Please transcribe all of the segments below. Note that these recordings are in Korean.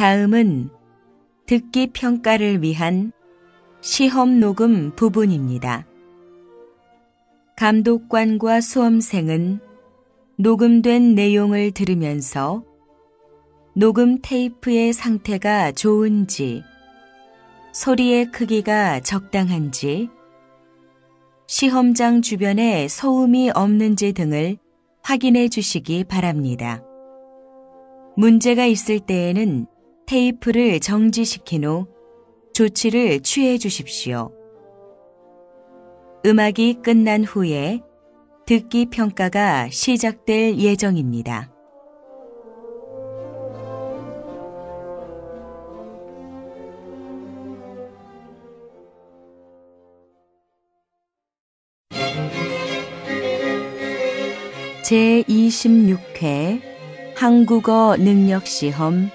다음은 듣기 평가를 위한 시험 녹음 부분입니다. 감독관과 수험생은 녹음된 내용을 들으면서 녹음 테이프의 상태가 좋은지, 소리의 크기가 적당한지, 시험장 주변에 소음이 없는지 등을 확인해 주시기 바랍니다. 문제가 있을 때에는 테이프를 정지시킨 후 조치를 취해 주십시오. 음악이 끝난 후에 듣기 평가가 시작될 예정입니다. 제26회 한국어 능력시험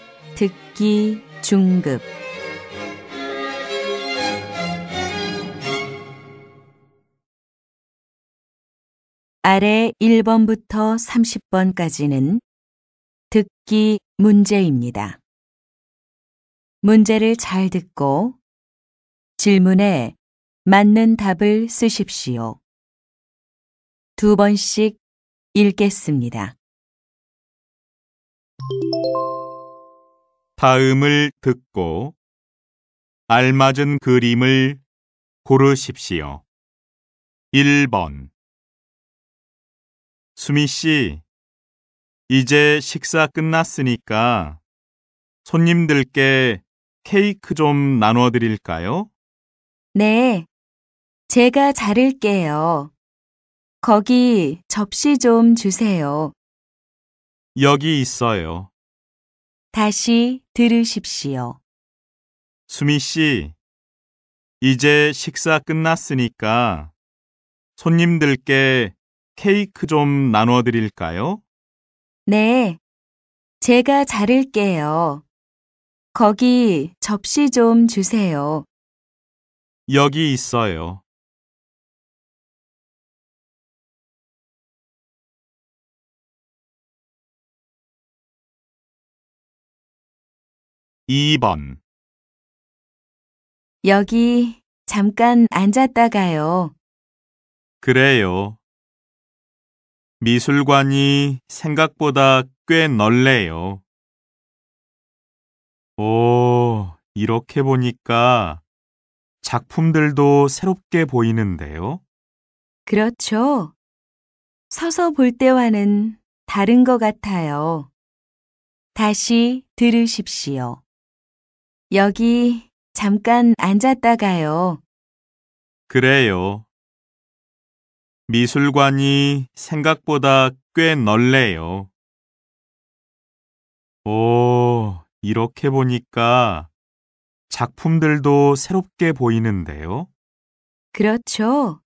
듣기 중급 아래 1번부터 30번까지는 듣기 문제입니다. 문제를 잘 듣고 질문에 맞는 답을 쓰십시오. 2번씩 읽겠습니다. 다음을 듣고 알맞은 그림을 고르십시오. 1번. 수미 씨, 이제 식사 끝났으니까 손님들께 케이크 좀 나눠 드릴까요? 네, 제가 자를게요. 거기 접시 좀 주세요. 여기 있어요. 다시 들으십시오. 수미 씨, 이제 식사 끝났으니까 손님들께 케이크 좀 나눠 드릴까요? 네, 제가 자를게요. 거기 접시 좀 주세요. 여기 있어요. 2번. 여기 잠깐 앉았다가요. 그래요. 미술관이 생각보다 꽤 넓네요. 오, 이렇게 보니까 작품들도 새롭게 보이는데요. 그렇죠. 서서 볼 때와는 다른 것 같아요. 다시 들으십시오. 여기 잠깐 앉았다가요. 그래요. 미술관이 생각보다 꽤 넓네요. 오, 이렇게 보니까 작품들도 새롭게 보이는데요. 그렇죠.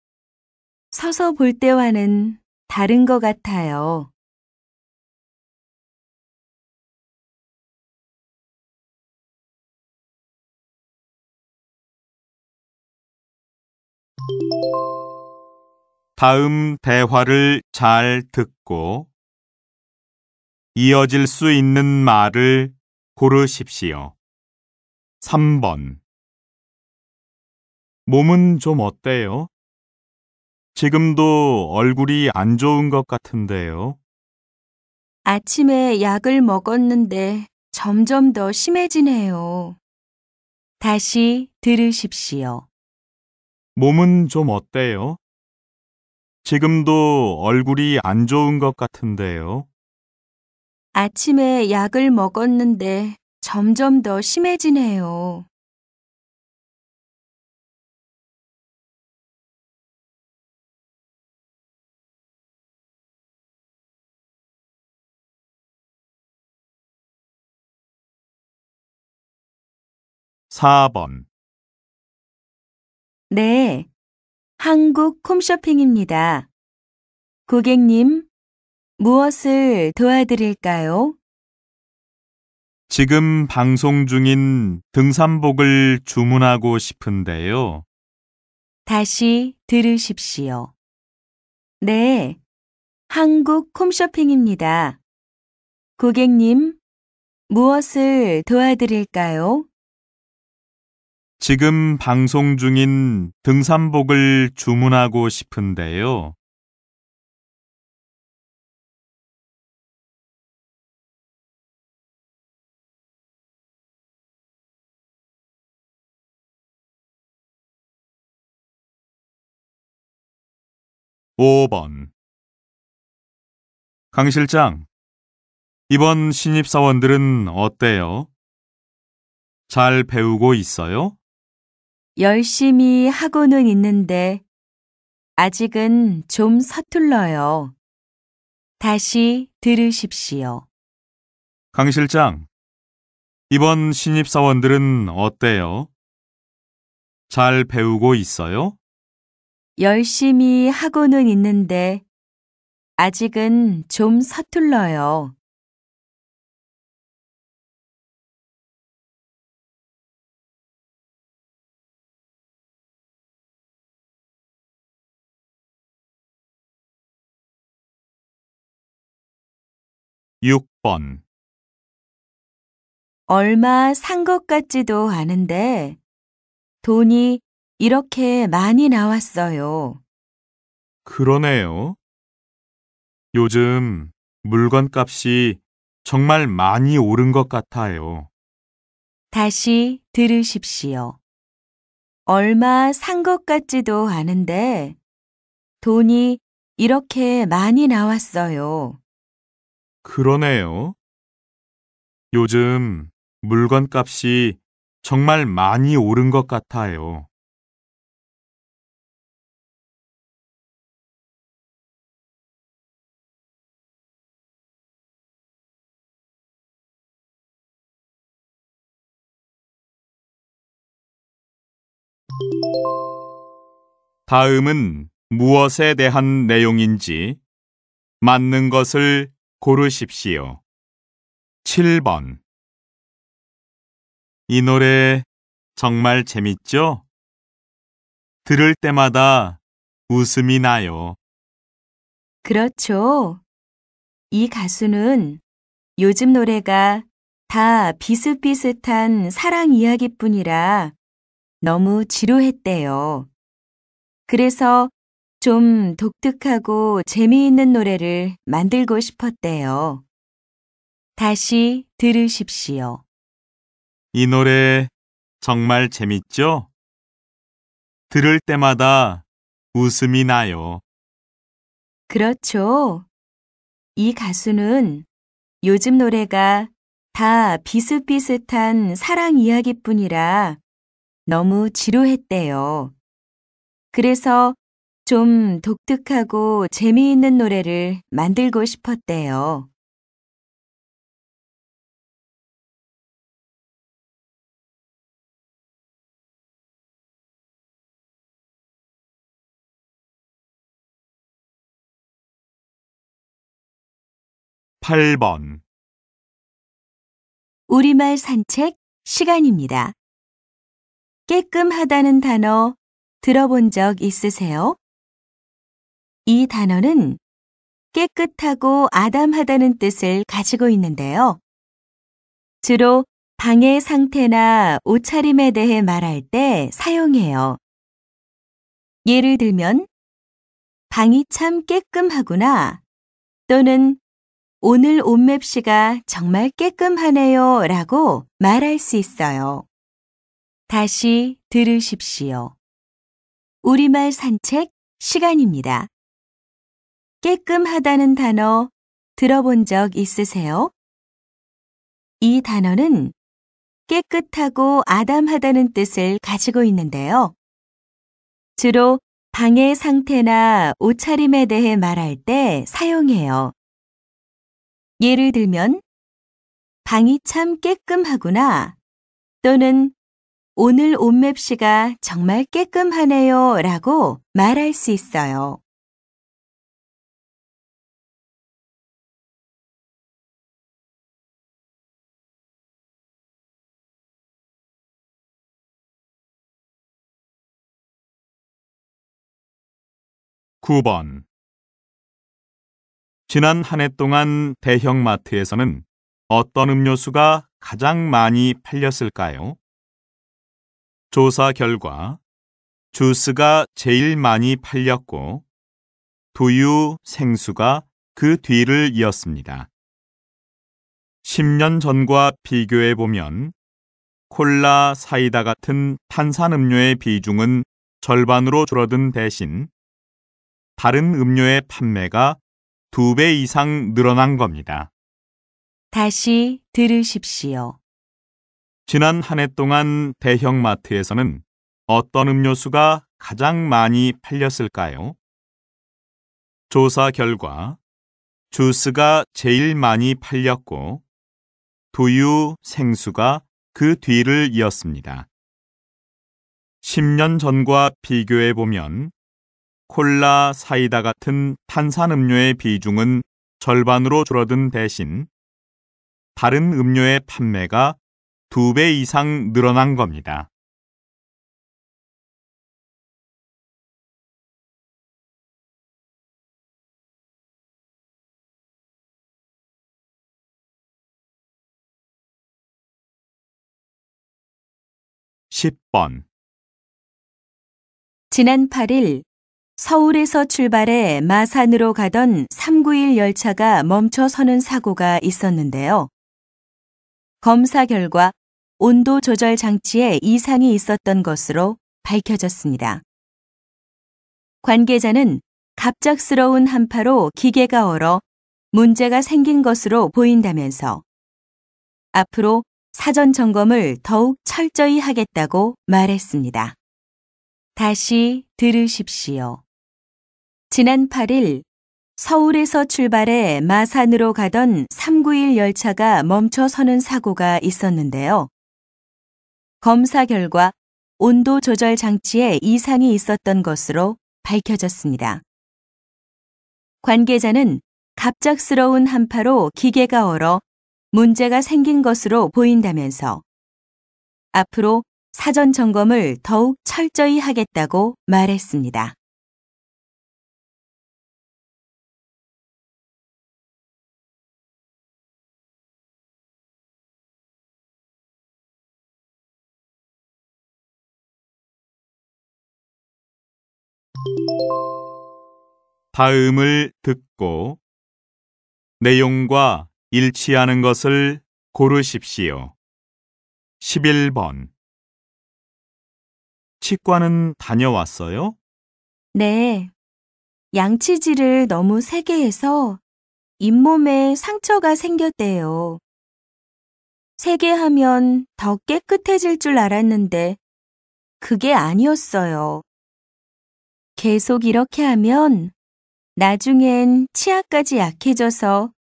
서서 볼 때와는 다른 것 같아요. 다음 대화를 잘 듣고 이어질 수 있는 말을 고르십시오. 3번. 몸은 좀 어때요? 지금도 얼굴이 안 좋은 것 같은데요. 아침에 약을 먹었는데 점점 더 심해지네요. 다시 들으십시오. 몸은 좀 어때요? 지금도 얼굴이 안 좋은 것 같은데요. 아침에 약을 먹었는데 점점 더 심해지네요. 4번. 네, 한국 홈쇼핑입니다. 고객님, 무엇을 도와드릴까요? 지금 방송 중인 등산복을 주문하고 싶은데요. 다시 들으십시오. 네, 한국 홈쇼핑입니다. 고객님, 무엇을 도와드릴까요? 지금 방송 중인 등산복을 주문하고 싶은데요. 5번. 강 실장, 이번 신입사원들은 어때요? 잘 배우고 있어요? 열심히 하고는 있는데 아직은 좀 서툴러요. 다시 들으십시오. 강 실장, 이번 신입사원들은 어때요? 잘 배우고 있어요? 열심히 하고는 있는데 아직은 좀 서툴러요. 6번. 얼마 산 것 같지도 않은데 돈이 이렇게 많이 나왔어요. 그러네요. 요즘 물건 값이 정말 많이 오른 것 같아요. 다시 들으십시오. 얼마 산 것 같지도 않은데 돈이 이렇게 많이 나왔어요. 그러네요. 요즘 물건 값이 정말 많이 오른 것 같아요. '다음은 무엇에 대한 내용인지 맞는 것을 고르십시오. 7번. 이 노래 정말 재밌죠? 들을 때마다 웃음이 나요. 그렇죠. 이 가수는 요즘 노래가 다 비슷비슷한 사랑 이야기뿐이라 너무 지루했대요. 그래서 좀 독특하고 재미있는 노래를 만들고 싶었대요. 다시 들으십시오. 이 노래 정말 재밌죠? 들을 때마다 웃음이 나요. 그렇죠. 이 가수는 요즘 노래가 다 비슷비슷한 사랑 이야기뿐이라 너무 지루했대요. 그래서 좀 독특하고 재미있는 노래를 만들고 싶었대요. 8번. 우리말 산책 시간입니다. 깨끔하다는 단어 들어본 적 있으세요? 이 단어는 깨끗하고 아담하다는 뜻을 가지고 있는데요. 주로 방의 상태나 옷차림에 대해 말할 때 사용해요. 예를 들면, 방이 참 깨끔하구나 또는 오늘 옷맵시가 정말 깨끔하네요 라고 말할 수 있어요. 다시 들으십시오. 우리말 산책 시간입니다. 깨끔하다는 단어 들어본 적 있으세요? 이 단어는 깨끗하고 아담하다는 뜻을 가지고 있는데요. 주로 방의 상태나 옷차림에 대해 말할 때 사용해요. 예를 들면, 방이 참 깨끔하구나 또는 오늘 옷맵시가 정말 깨끔하네요 라고 말할 수 있어요. 9번. 지난 한 해 동안 대형마트에서는 어떤 음료수가 가장 많이 팔렸을까요? 조사 결과 주스가 제일 많이 팔렸고 두유, 생수가 그 뒤를 이었습니다. 10년 전과 비교해 보면 콜라, 사이다 같은 탄산음료의 비중은 절반으로 줄어든 대신 다른 음료의 판매가 2배 이상 늘어난 겁니다. 다시 들으십시오. 지난 한 해 동안 대형마트에서는 어떤 음료수가 가장 많이 팔렸을까요? 조사 결과 주스가 제일 많이 팔렸고 두유, 생수가 그 뒤를 이었습니다. 10년 전과 비교해 보면 콜라, 사이다 같은 탄산음료의 비중은 절반으로 줄어든 대신 다른 음료의 판매가 2배 이상 늘어난 겁니다. (10번) 지난 8일 서울에서 출발해 마산으로 가던 391 열차가 멈춰 서는 사고가 있었는데요. 검사 결과 온도 조절 장치에 이상이 있었던 것으로 밝혀졌습니다. 관계자는 갑작스러운 한파로 기계가 얼어 문제가 생긴 것으로 보인다면서 앞으로 사전 점검을 더욱 철저히 하겠다고 말했습니다. 다시 들으십시오. 지난 8일 서울에서 출발해 마산으로 가던 391 열차가 멈춰 서는 사고가 있었는데요. 검사 결과 온도 조절 장치에 이상이 있었던 것으로 밝혀졌습니다. 관계자는 갑작스러운 한파로 기계가 얼어 문제가 생긴 것으로 보인다면서 앞으로 사전 점검을 더욱 철저히 하겠다고 말했습니다. 다음을 듣고 내용과 일치하는 것을 고르십시오. 11번 치과는 다녀왔어요? 네, 양치질을 너무 세게 해서 잇몸에 상처가 생겼대요. 세게 하면 더 깨끗해질 줄 알았는데 그게 아니었어요. 계속 이렇게 하면 나중엔 치아까지 약해져서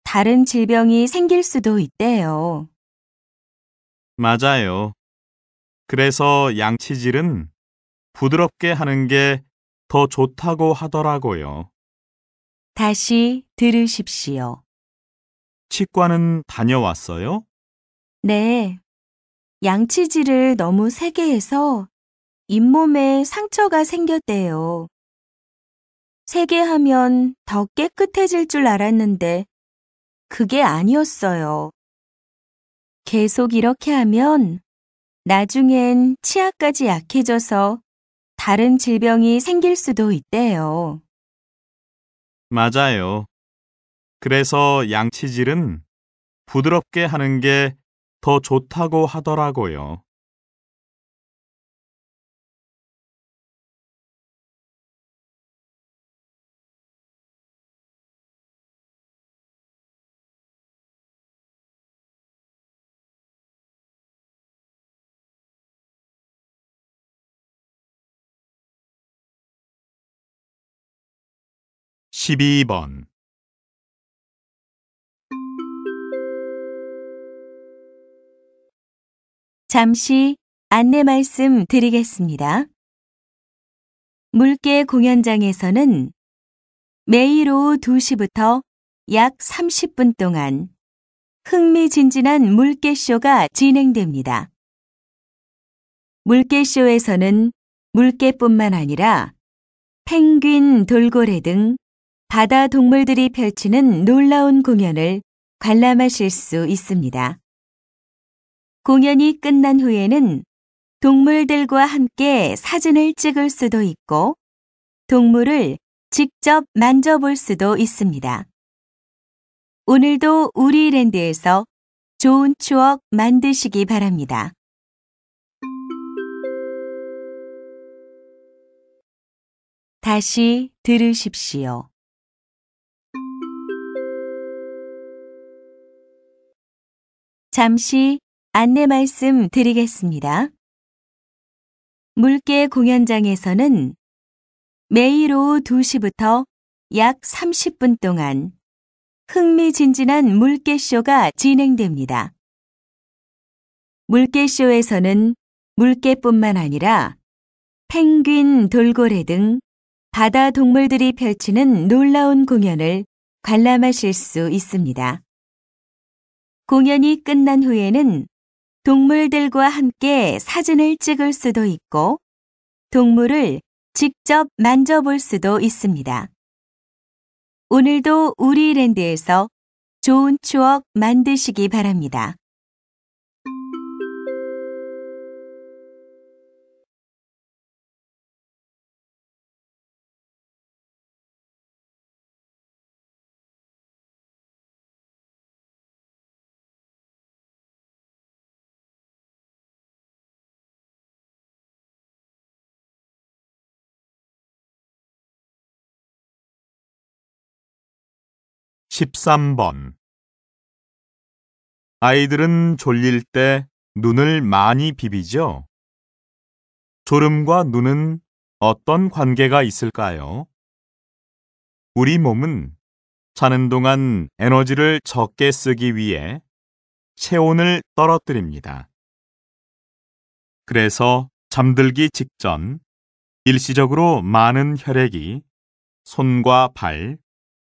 다른 질병이 생길 수도 있대요. 맞아요. 그래서 양치질은 부드럽게 하는 게 더 좋다고 하더라고요. 다시 들으십시오. 치과는 다녀왔어요? 네, 양치질을 너무 세게 해서 잇몸에 상처가 생겼대요. 세게 하면 더 깨끗해질 줄 알았는데 그게 아니었어요. 계속 이렇게 하면 나중엔 치아까지 약해져서 다른 질병이 생길 수도 있대요. 맞아요. 그래서 양치질은 부드럽게 하는 게 더 좋다고 하더라고요. (12번) 잠시 안내 말씀 드리겠습니다. 물개 공연장에서는 매일 오후 2시부터 약 30분 동안 흥미진진한 물개쇼가 진행됩니다. 물개쇼에서는 물개뿐만 아니라 펭귄, 돌고래 등 바다 동물들이 펼치는 놀라운 공연을 관람하실 수 있습니다. 공연이 끝난 후에는 동물들과 함께 사진을 찍을 수도 있고 동물을 직접 만져볼 수도 있습니다. 오늘도 우리랜드에서 좋은 추억 만드시기 바랍니다. 다시 들으십시오. 잠시 안내 말씀 드리겠습니다. 물개 공연장에서는 매일 오후 2시부터 약 30분 동안 흥미진진한 물개쇼가 진행됩니다. 물개쇼에서는 물개뿐만 아니라 펭귄, 돌고래 등 바다 동물들이 펼치는 놀라운 공연을 관람하실 수 있습니다. 공연이 끝난 후에는 동물들과 함께 사진을 찍을 수도 있고 동물을 직접 만져볼 수도 있습니다. 오늘도 우리랜드에서 좋은 추억 만드시기 바랍니다. (13번) 아이들은 졸릴 때 눈을 많이 비비죠? 졸음과 눈은 어떤 관계가 있을까요? 우리 몸은 자는 동안 에너지를 적게 쓰기 위해 체온을 떨어뜨립니다. 그래서 잠들기 직전 일시적으로 많은 혈액이 손과 발,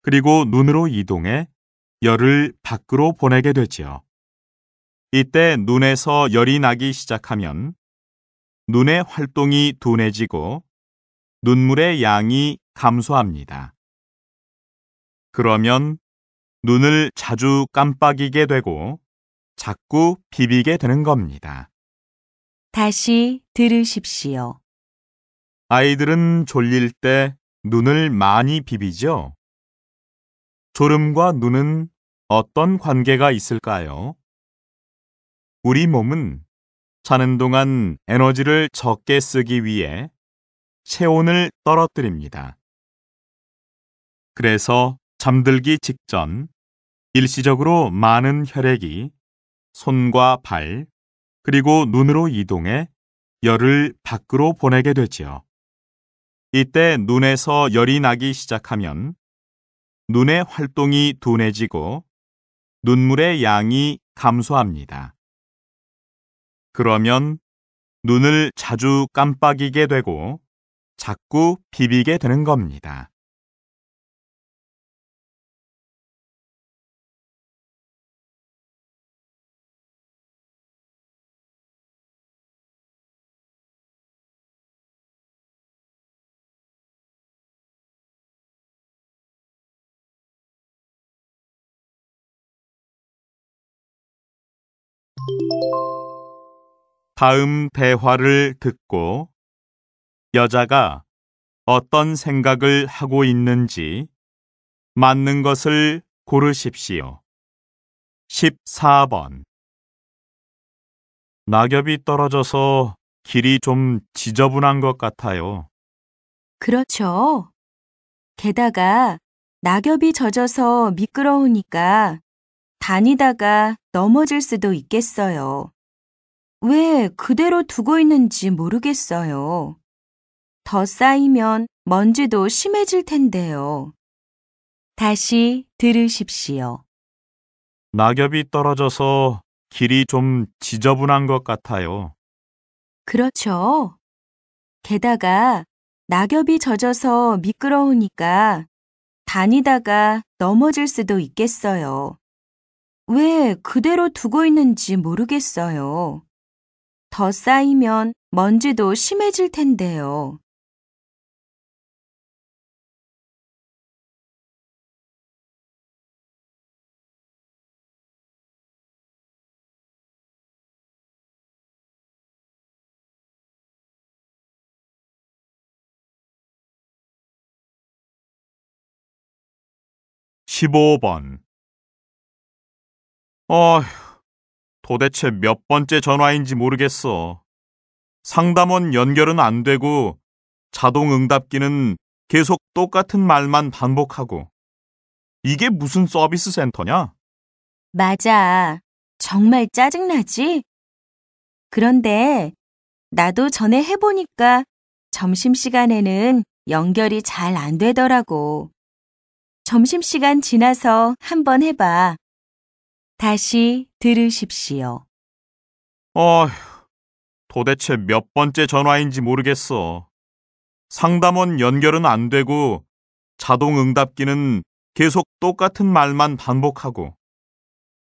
그리고 눈으로 이동해 열을 밖으로 보내게 되지요. 이때 눈에서 열이 나기 시작하면 눈의 활동이 둔해지고 눈물의 양이 감소합니다. 그러면 눈을 자주 깜빡이게 되고 자꾸 비비게 되는 겁니다. 다시 들으십시오. 아이들은 졸릴 때 눈을 많이 비비죠? 졸음과 눈은 어떤 관계가 있을까요? 우리 몸은 자는 동안 에너지를 적게 쓰기 위해 체온을 떨어뜨립니다. 그래서 잠들기 직전 일시적으로 많은 혈액이 손과 발, 그리고 눈으로 이동해 열을 밖으로 보내게 되지요. 이때 눈에서 열이 나기 시작하면 눈의 활동이 둔해지고 눈물의 양이 감소합니다. 그러면 눈을 자주 깜빡이게 되고 자꾸 비비게 되는 겁니다. 다음 대화를 듣고 여자가 어떤 생각을 하고 있는지 맞는 것을 고르십시오. 14번. 낙엽이 떨어져서 길이 좀 지저분한 것 같아요. 그렇죠. 게다가 낙엽이 젖어서 미끄러우니까 다니다가 넘어질 수도 있겠어요. 왜 그대로 두고 있는지 모르겠어요. 더 쌓이면 먼지도 심해질 텐데요. 다시 들으십시오. 낙엽이 떨어져서 길이 좀 지저분한 것 같아요. 그렇죠. 게다가 낙엽이 젖어서 미끄러우니까 다니다가 넘어질 수도 있겠어요. 왜 그대로 두고 있는지 모르겠어요. 더 쌓이면 먼지도 심해질 텐데요. 15번. 어휴, 도대체 몇 번째 전화인지 모르겠어. 상담원 연결은 안 되고 자동 응답기는 계속 똑같은 말만 반복하고. 이게 무슨 서비스 센터냐? 맞아. 정말 짜증나지? 그런데 나도 전에 해보니까 점심시간에는 연결이 잘 안 되더라고. 점심시간 지나서 한번 해봐. 다시 들으십시오. 어휴, 도대체 몇 번째 전화인지 모르겠어. 상담원 연결은 안 되고 자동 응답기는 계속 똑같은 말만 반복하고.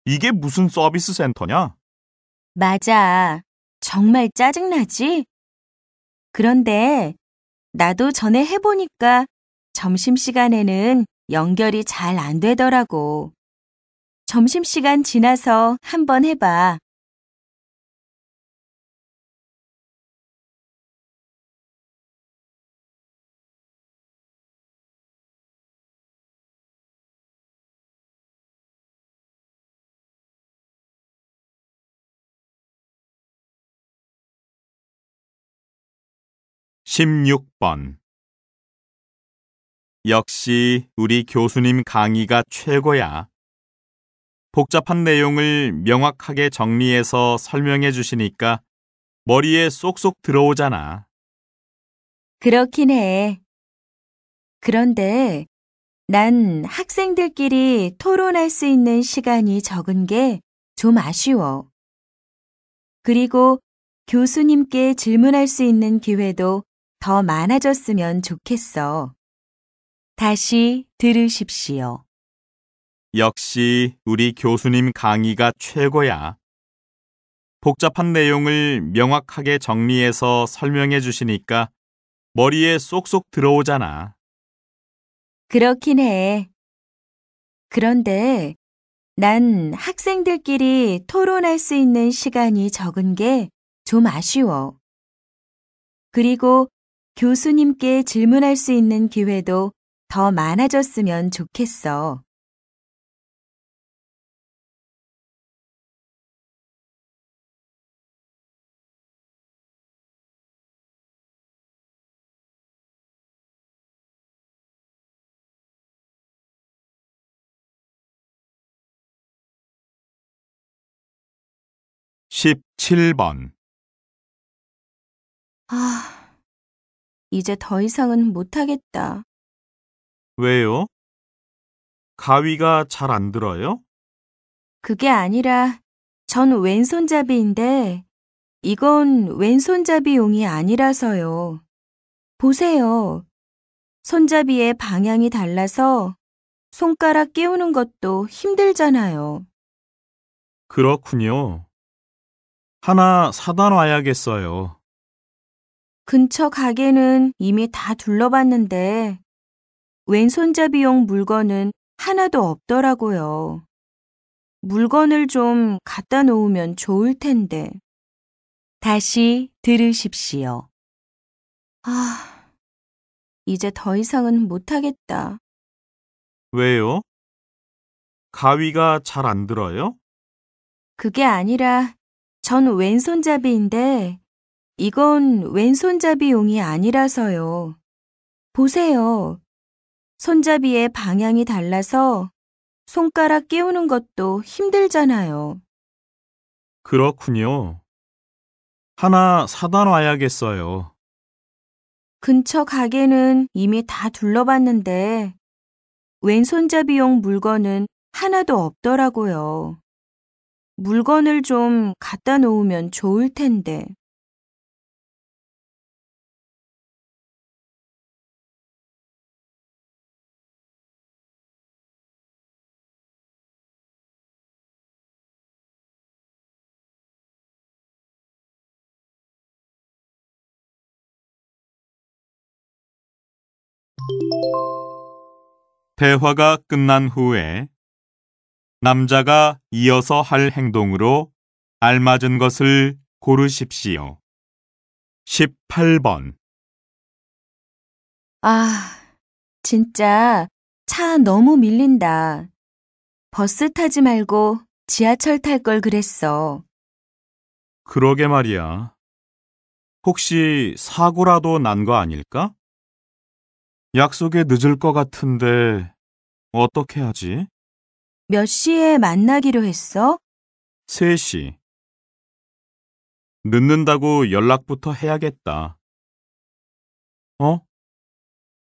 이게 무슨 서비스 센터냐? 맞아. 정말 짜증나지? 그런데 나도 전에 해보니까 점심시간에는 연결이 잘 안 되더라고. 점심시간 지나서 한번 해봐. (16번) 역시 우리 교수님 강의가 최고야. 복잡한 내용을 명확하게 정리해서 설명해 주시니까 머리에 쏙쏙 들어오잖아. 그렇긴 해. 그런데 난 학생들끼리 토론할 수 있는 시간이 적은 게 좀 아쉬워. 그리고 교수님께 질문할 수 있는 기회도 더 많아졌으면 좋겠어. 다시 들으십시오. 역시 우리 교수님 강의가 최고야. 복잡한 내용을 명확하게 정리해서 설명해 주시니까 머리에 쏙쏙 들어오잖아. 그렇긴 해. 그런데 난 학생들끼리 토론할 수 있는 시간이 적은 게 좀 아쉬워. 그리고 교수님께 질문할 수 있는 기회도 더 많아졌으면 좋겠어. (17번) 아, 이제 더 이상은 못하겠다. 왜요? 가위가 잘 안 들어요? 그게 아니라 전 왼손잡이인데 이건 왼손잡이용이 아니라서요. 보세요. 손잡이의 방향이 달라서 손가락 끼우는 것도 힘들잖아요. 그렇군요. 하나 사다 놔야겠어요. 근처 가게는 이미 다 둘러봤는데 왼손잡이용 물건은 하나도 없더라고요. 물건을 좀 갖다 놓으면 좋을 텐데. 다시 들으십시오. 아, 이제 더 이상은 못하겠다. 왜요? 가위가 잘 안 들어요? 그게 아니라 전 왼손잡이인데 이건 왼손잡이용이 아니라서요. 보세요. 손잡이의 방향이 달라서 손가락 끼우는 것도 힘들잖아요. 그렇군요. 하나 사다 놔야겠어요. 근처 가게는 이미 다 둘러봤는데 왼손잡이용 물건은 하나도 없더라고요. 물건을 좀 갖다 놓으면 좋을 텐데. 대화가 끝난 후에 남자가 이어서 할 행동으로 알맞은 것을 고르십시오. 18번. 아, 진짜 차 너무 밀린다. 버스 타지 말고 지하철 탈 걸 그랬어. 그러게 말이야. 혹시 사고라도 난 거 아닐까? 약속에 늦을 것 같은데 어떻게 하지? 몇 시에 만나기로 했어? 3시. 늦는다고 연락부터 해야겠다. 어?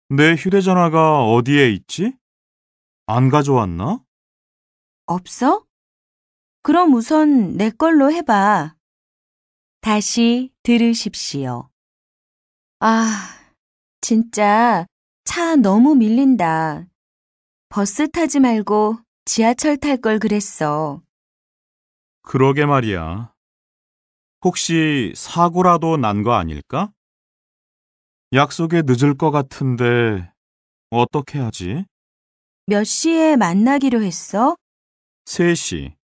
내 휴대전화가 어디에 있지? 안 가져왔나? 없어? 그럼 우선 내 걸로 해봐. 다시 들으십시오. 아, 진짜 차 너무 밀린다. 버스 타지 말고 지하철 탈 걸 그랬어. 그러게 말이야. 혹시 사고라도 난 거 아닐까? 약속에 늦을 것 같은데 어떻게 하지? 몇 시에 만나기로 했어? 3시.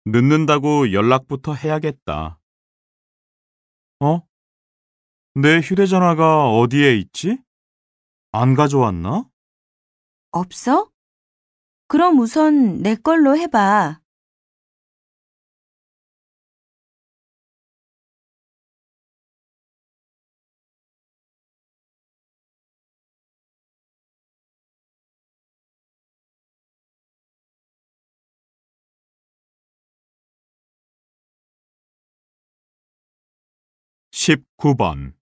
늦는다고 연락부터 해야겠다. 어? 내 휴대전화가 어디에 있지? 안 가져왔나? 없어? 그럼 우선 내 걸로 해봐. (19번)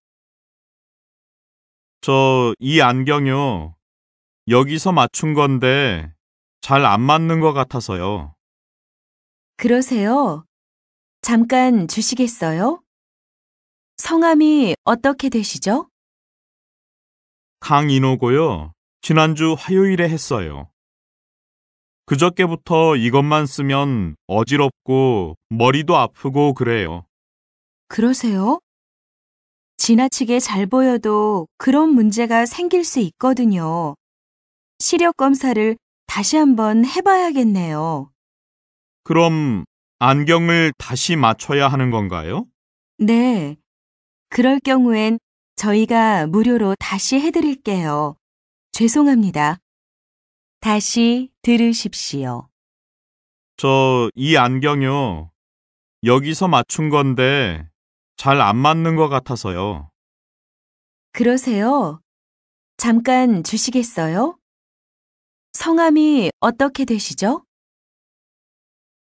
이 안경요. 여기서 맞춘 건데 잘 안 맞는 것 같아서요. 그러세요? 잠깐 주시겠어요? 성함이 어떻게 되시죠? 강인호고요. 지난주 화요일에 했어요. 그저께부터 이것만 쓰면 어지럽고 머리도 아프고 그래요. 그러세요? 지나치게 잘 보여도 그런 문제가 생길 수 있거든요. 시력 검사를 다시 한번 해봐야겠네요. 그럼 안경을 다시 맞춰야 하는 건가요? 네, 그럴 경우엔 저희가 무료로 다시 해드릴게요. 죄송합니다. 다시 들으십시오. 이 안경요. 여기서 맞춘 건데 잘 안 맞는 것 같아서요. 그러세요? 잠깐 주시겠어요? 성함이 어떻게 되시죠?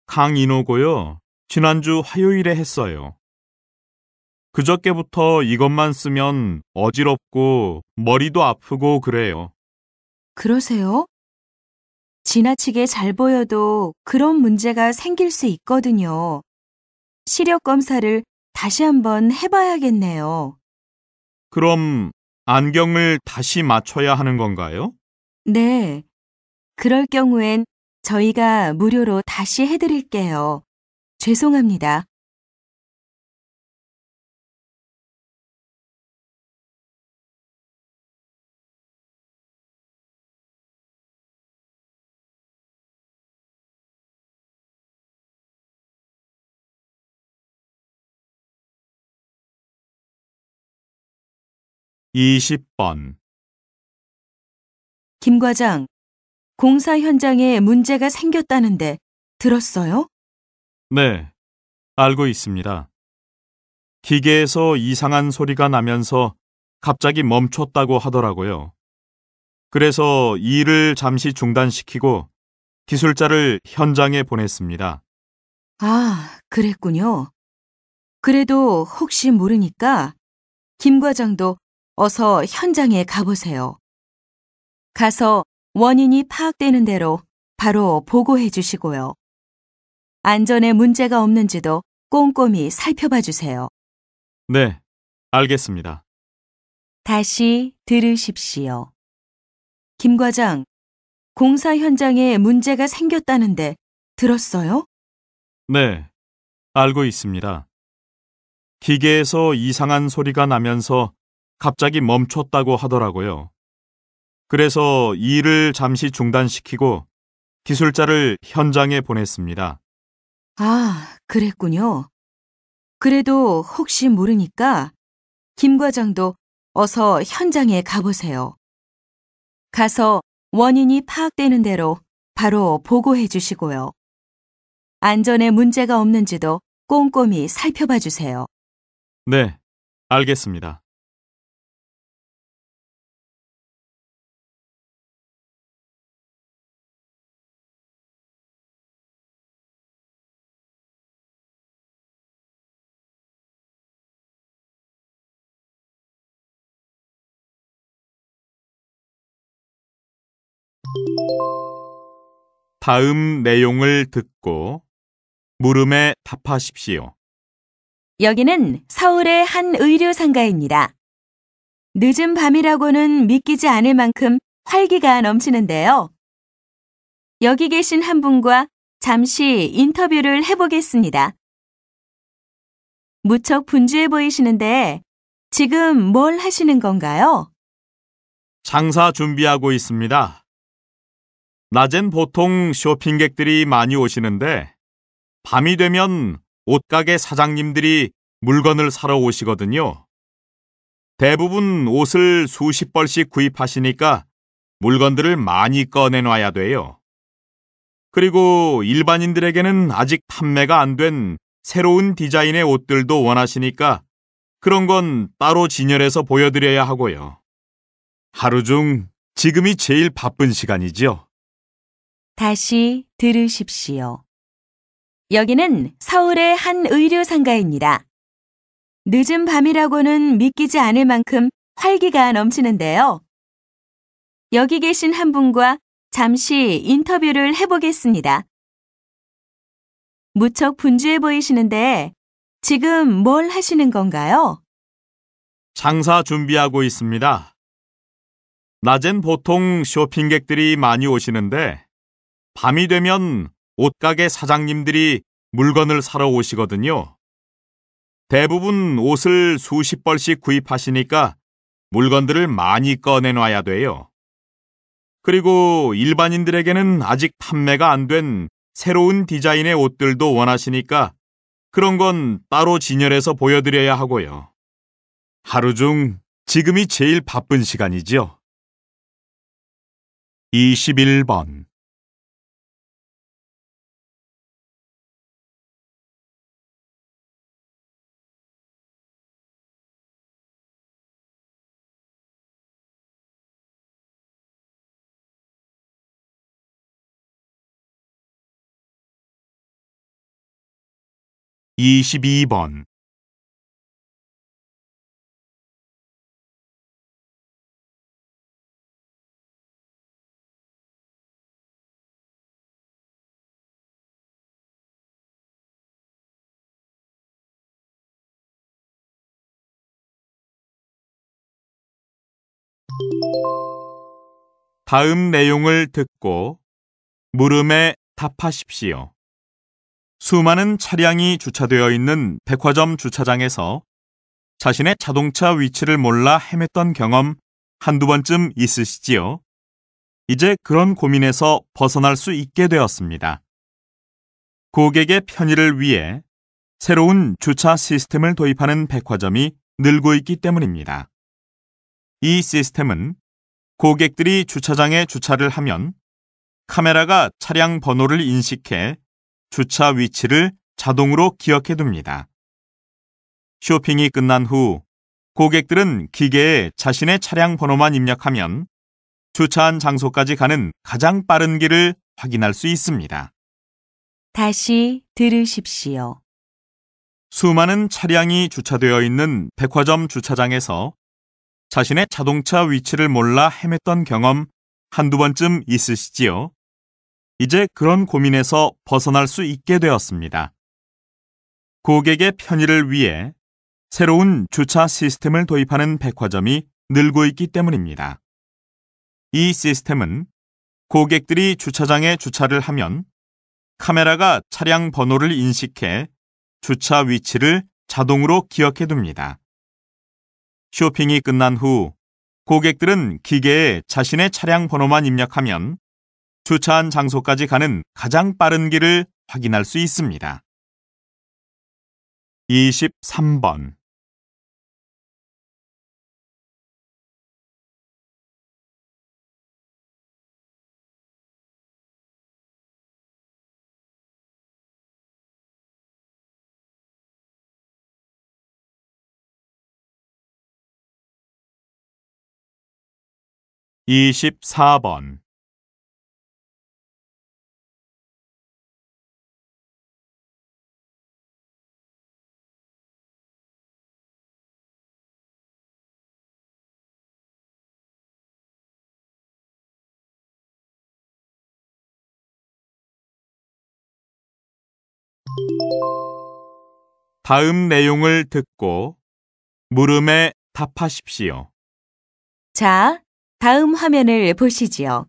강인호고요. 지난주 화요일에 했어요. 그저께부터 이것만 쓰면 어지럽고 머리도 아프고 그래요. 그러세요? 지나치게 잘 보여도 그런 문제가 생길 수 있거든요. 시력 검사를 다시 한번 해봐야겠네요. 그럼 안경을 다시 맞춰야 하는 건가요? 네, 그럴 경우엔 저희가 무료로 다시 해드릴게요. 죄송합니다. (20번) 김 과장, 공사 현장에 문제가 생겼다는데 들었어요? 네, 알고 있습니다. 기계에서 이상한 소리가 나면서 갑자기 멈췄다고 하더라고요. 그래서 일을 잠시 중단시키고 기술자를 현장에 보냈습니다. 아, 그랬군요. 그래도 혹시 모르니까 김 과장도 어서 현장에 가보세요. 가서 원인이 파악되는 대로 바로 보고해 주시고요. 안전에 문제가 없는지도 꼼꼼히 살펴봐 주세요. 네, 알겠습니다. 다시 들으십시오. 김 과장, 공사 현장에 문제가 생겼다는데 들었어요? 네, 알고 있습니다. 기계에서 이상한 소리가 나면서 갑자기 멈췄다고 하더라고요. 그래서 일을 잠시 중단시키고 기술자를 현장에 보냈습니다. 아, 그랬군요. 그래도 혹시 모르니까 김 과장도 어서 현장에 가보세요. 가서 원인이 파악되는 대로 바로 보고해 주시고요. 안전에 문제가 없는지도 꼼꼼히 살펴봐 주세요. 네, 알겠습니다. 다음 내용을 듣고 물음에 답하십시오. 여기는 서울의 한 의류상가입니다. 늦은 밤이라고는 믿기지 않을 만큼 활기가 넘치는데요. 여기 계신 한 분과 잠시 인터뷰를 해보겠습니다. 무척 분주해 보이시는데 지금 뭘 하시는 건가요? 장사 준비하고 있습니다. 낮엔 보통 쇼핑객들이 많이 오시는데 밤이 되면 옷가게 사장님들이 물건을 사러 오시거든요. 대부분 옷을 수십 벌씩 구입하시니까 물건들을 많이 꺼내놔야 돼요. 그리고 일반인들에게는 아직 판매가 안 된 새로운 디자인의 옷들도 원하시니까 그런 건 따로 진열해서 보여드려야 하고요. 하루 중 지금이 제일 바쁜 시간이죠. 다시 들으십시오. 여기는 서울의 한 의류상가입니다. 늦은 밤이라고는 믿기지 않을 만큼 활기가 넘치는데요. 여기 계신 한 분과 잠시 인터뷰를 해보겠습니다. 무척 분주해 보이시는데 지금 뭘 하시는 건가요? 장사 준비하고 있습니다. 낮엔 보통 쇼핑객들이 많이 오시는데 밤이 되면 옷가게 사장님들이 물건을 사러 오시거든요. 대부분 옷을 수십 벌씩 구입하시니까 물건들을 많이 꺼내놔야 돼요. 그리고 일반인들에게는 아직 판매가 안 된 새로운 디자인의 옷들도 원하시니까 그런 건 따로 진열해서 보여드려야 하고요. 하루 중 지금이 제일 바쁜 시간이죠. 21번 22번 다음 내용을 듣고 물음에 답하십시오. 수많은 차량이 주차되어 있는 백화점 주차장에서 자신의 자동차 위치를 몰라 헤맸던 경험 한두 번쯤 있으시지요? 이제 그런 고민에서 벗어날 수 있게 되었습니다. 고객의 편의를 위해 새로운 주차 시스템을 도입하는 백화점이 늘고 있기 때문입니다. 이 시스템은 고객들이 주차장에 주차를 하면 카메라가 차량 번호를 인식해 주차 위치를 자동으로 기억해 둡니다. 쇼핑이 끝난 후 고객들은 기계에 자신의 차량 번호만 입력하면 주차한 장소까지 가는 가장 빠른 길을 확인할 수 있습니다. 다시 들으십시오. 수많은 차량이 주차되어 있는 백화점 주차장에서 자신의 자동차 위치를 몰라 헤맸던 경험 한두 번쯤 있으시지요? 이제 그런 고민에서 벗어날 수 있게 되었습니다. 고객의 편의를 위해 새로운 주차 시스템을 도입하는 백화점이 늘고 있기 때문입니다. 이 시스템은 고객들이 주차장에 주차를 하면 카메라가 차량 번호를 인식해 주차 위치를 자동으로 기억해 둡니다. 쇼핑이 끝난 후 고객들은 기계에 자신의 차량 번호만 입력하면 주차한 장소까지 가는 가장 빠른 길을 확인할 수 있습니다. 23번 24번. 다음 내용을 듣고 물음에 답하십시오. 자, 다음 화면을 보시지요.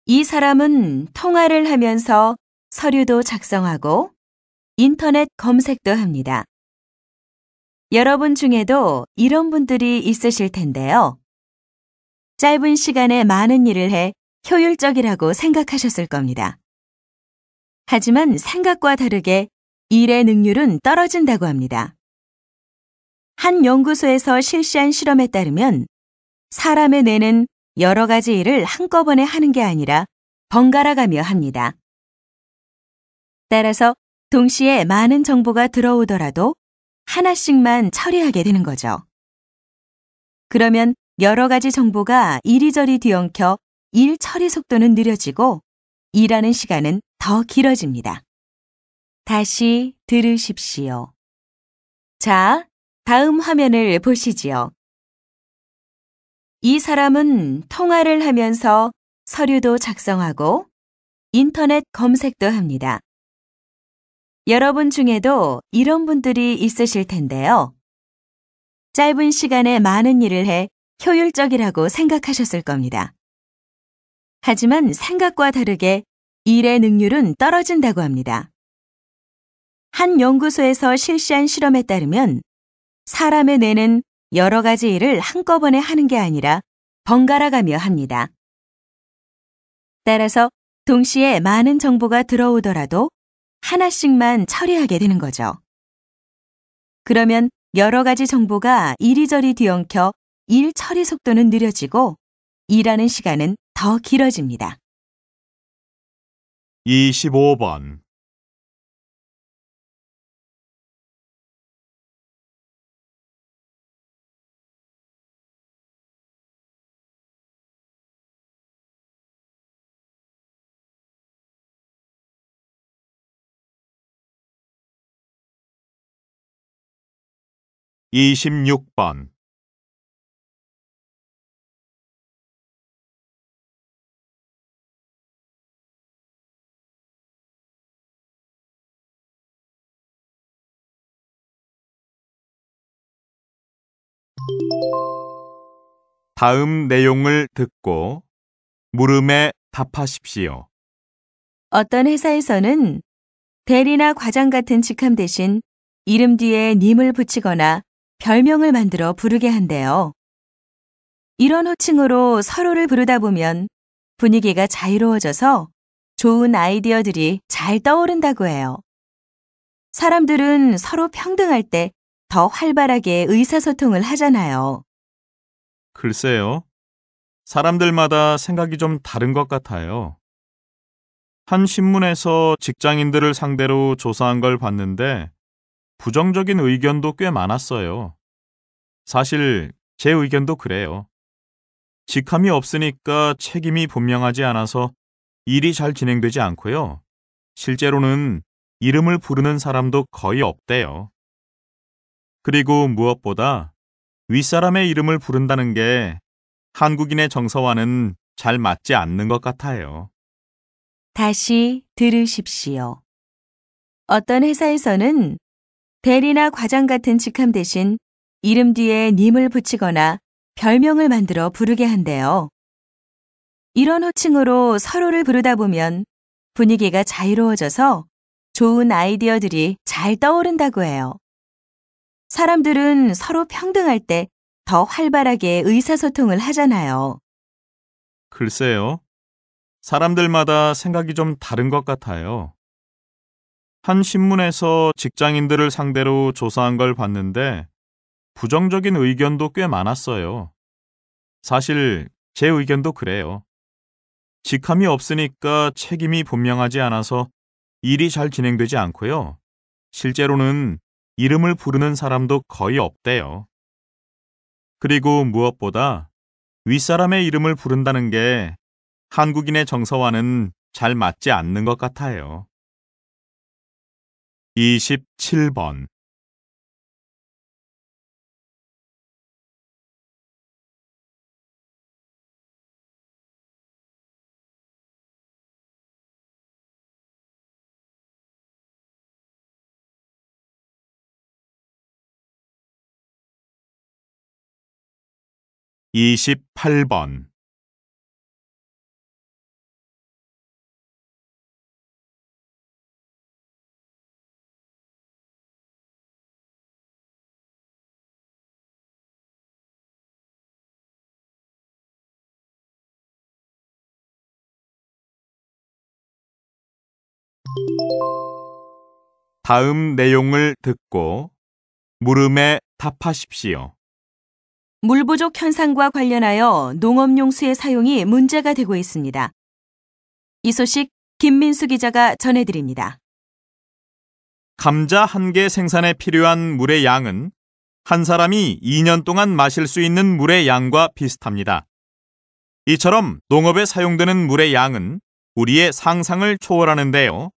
이 사람은 통화를 하면서 서류도 작성하고 인터넷 검색도 합니다. 여러분 중에도 이런 분들이 있으실 텐데요. 짧은 시간에 많은 일을 해 효율적이라고 생각하셨을 겁니다. 하지만 생각과 다르게 일의 능률은 떨어진다고 합니다. 한 연구소에서 실시한 실험에 따르면 사람의 뇌는 여러 가지 일을 한꺼번에 하는 게 아니라 번갈아가며 합니다. 따라서 동시에 많은 정보가 들어오더라도 하나씩만 처리하게 되는 거죠. 그러면 여러 가지 정보가 이리저리 뒤엉켜 일 처리 속도는 느려지고 일하는 시간은 더 길어집니다. 다시 들으십시오. 자, 다음 화면을 보시지요. 이 사람은 통화를 하면서 서류도 작성하고 인터넷 검색도 합니다. 여러분 중에도 이런 분들이 있으실 텐데요. 짧은 시간에 많은 일을 해 효율적이라고 생각하셨을 겁니다. 하지만 생각과 다르게 일의 능률은 떨어진다고 합니다. 한 연구소에서 실시한 실험에 따르면 사람의 뇌는 여러 가지 일을 한꺼번에 하는 게 아니라 번갈아가며 합니다. 따라서 동시에 많은 정보가 들어오더라도 하나씩만 처리하게 되는 거죠. 그러면 여러 가지 정보가 이리저리 뒤엉켜 일 처리 속도는 느려지고 일하는 시간은 더 길어집니다. 25번. 이십육 번. 다음 내용을 듣고 물음에 답하십시오. 어떤 회사에서는 대리나 과장 같은 직함 대신 이름 뒤에 님을 붙이거나 별명을 만들어 부르게 한대요. 이런 호칭으로 서로를 부르다 보면 분위기가 자유로워져서 좋은 아이디어들이 잘 떠오른다고 해요. 사람들은 서로 평등할 때 더 활발하게 의사소통을 하잖아요. 글쎄요. 사람들마다 생각이 좀 다른 것 같아요. 한 신문에서 직장인들을 상대로 조사한 걸 봤는데 부정적인 의견도 꽤 많았어요. 사실 제 의견도 그래요. 직함이 없으니까 책임이 분명하지 않아서 일이 잘 진행되지 않고요. 실제로는 이름을 부르는 사람도 거의 없대요. 그리고 무엇보다 윗사람의 이름을 부른다는 게 한국인의 정서와는 잘 맞지 않는 것 같아요. 다시 들으십시오. 어떤 회사에서는 대리나 과장 같은 직함 대신 이름 뒤에 님을 붙이거나 별명을 만들어 부르게 한대요. 이런 호칭으로 서로를 부르다 보면 분위기가 자유로워져서 좋은 아이디어들이 잘 떠오른다고 해요. 사람들은 서로 평등할 때 더 활발하게 의사소통을 하잖아요. 글쎄요. 사람들마다 생각이 좀 다른 것 같아요. 한 신문에서 직장인들을 상대로 조사한 걸 봤는데 부정적인 의견도 꽤 많았어요. 사실 제 의견도 그래요. 직함이 없으니까 책임이 분명하지 않아서 일이 잘 진행되지 않고요. 실제로는 이름을 부르는 사람도 거의 없대요. 그리고 무엇보다 윗사람의 이름을 부른다는 게 한국인의 정서와는 잘 맞지 않는 것 같아요. 27번. 28번. '다음 내용을 듣고 물음에 답하십시오. 물 부족 현상과 관련하여 농업용수의 사용이 문제가 되고 있습니다. 이 소식 김민수 기자가 전해드립니다. 감자 1개 생산에 필요한 물의 양은 한 사람이 2년 동안 마실 수 있는 물의 양과 비슷합니다. 이처럼 농업에 사용되는 물의 양은 우리의 상상을 초월하는데요.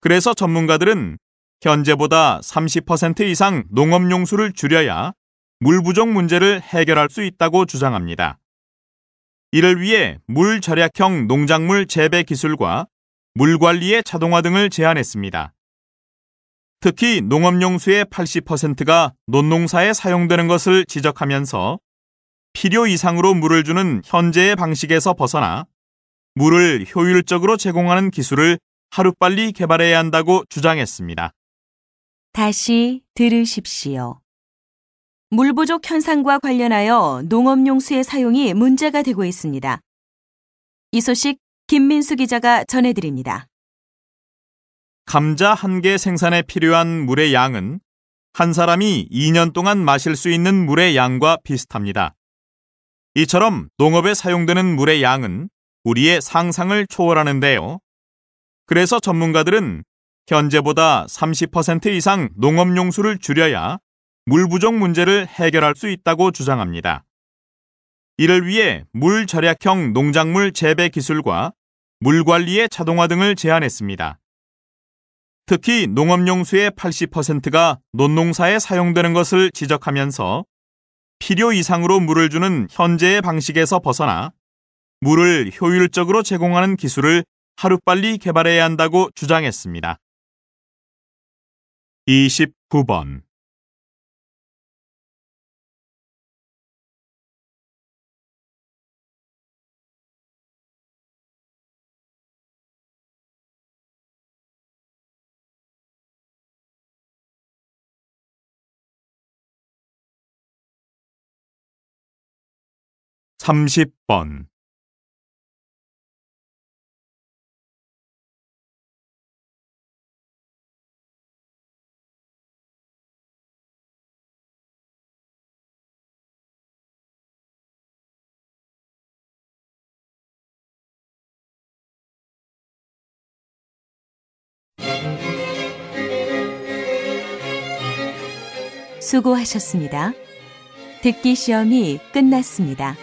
그래서 전문가들은 현재보다 30% 이상 농업용수를 줄여야 물 부족 문제를 해결할 수 있다고 주장합니다. 이를 위해 물 절약형 농작물 재배 기술과 물 관리의 자동화 등을 제안했습니다. 특히 농업용수의 80%가 논농사에 사용되는 것을 지적하면서 필요 이상으로 물을 주는 현재의 방식에서 벗어나 물을 효율적으로 제공하는 기술을 하루빨리 개발해야 한다고 주장했습니다. 다시 들으십시오. 물 부족 현상과 관련하여 농업용수의 사용이 문제가 되고 있습니다. 이 소식 김민수 기자가 전해드립니다. 감자 1개 생산에 필요한 물의 양은 한 사람이 2년 동안 마실 수 있는 물의 양과 비슷합니다. 이처럼 농업에 사용되는 물의 양은 우리의 상상을 초월하는데요. 그래서 전문가들은 현재보다 30% 이상 농업용수를 줄여야 물 부족 문제를 해결할 수 있다고 주장합니다. 이를 위해 물 절약형 농작물 재배 기술과 물 관리의 자동화 등을 제안했습니다. 특히 농업용수의 80%가 논농사에 사용되는 것을 지적하면서 필요 이상으로 물을 주는 현재의 방식에서 벗어나 물을 효율적으로 제공하는 기술을 하루빨리 개발해야 한다고 주장했습니다. 29번. 30번. '수고하셨습니다. 듣기 시험이 끝났습니다.